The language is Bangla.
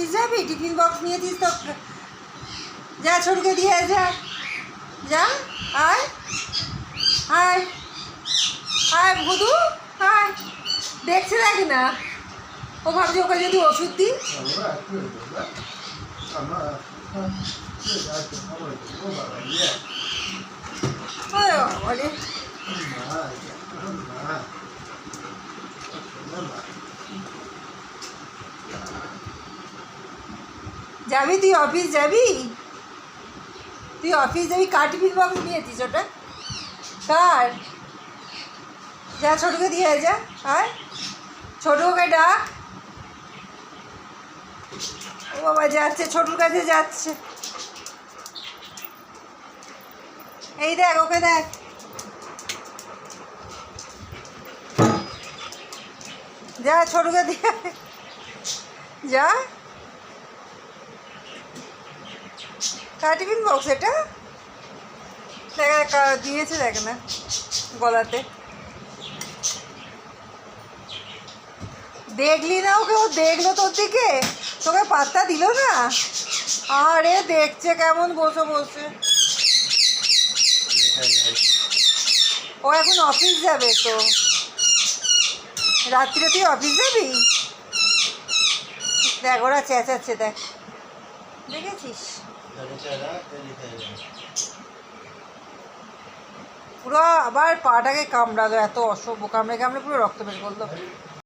অফিস যাবি? টিফিন বক্স নিয়েছিস তো, যা ছোটকে দিয়ে যা, যা। আয় আয় আয় ভুদু, আয়। দেখছে নাকি না? ও ভাবছি ওকে যদি ওষুধ দিই। যাবি তুই অফিস যাবি? তুই অফিস যাবি? কার টিফিন বক্স নিয়েছিস ওটা? কার? যা ছোটকে দিয়ে যা। আয় ছোটকে ডাক। ও বাবা যাচ্ছে, ছোটুর কাছে যাচ্ছে। এই দেখ, ওকে দেখ। যা ছোটকে দিয়ে যা। কার টিফিন বক্স এটা? দেখ দিয়েছে, দেখ না গলাতে। দেখলি না ওকে? ও দেখলো তোর দিকে, তোকে পাত্তা দিল না। আরে দেখছে কেমন বসে বসে। ও এখন অফিস যাবে তো, রাত্রিরে তুই অফিস যাবি? দেখ ওরা চেঁচাচ্ছে, দেখ, দেখেছিস? পুরো আবার পাটাকে কামড়ালো, এত অসভ্য, কামড়ে কামড়ে পুরো রক্ত বের করলো।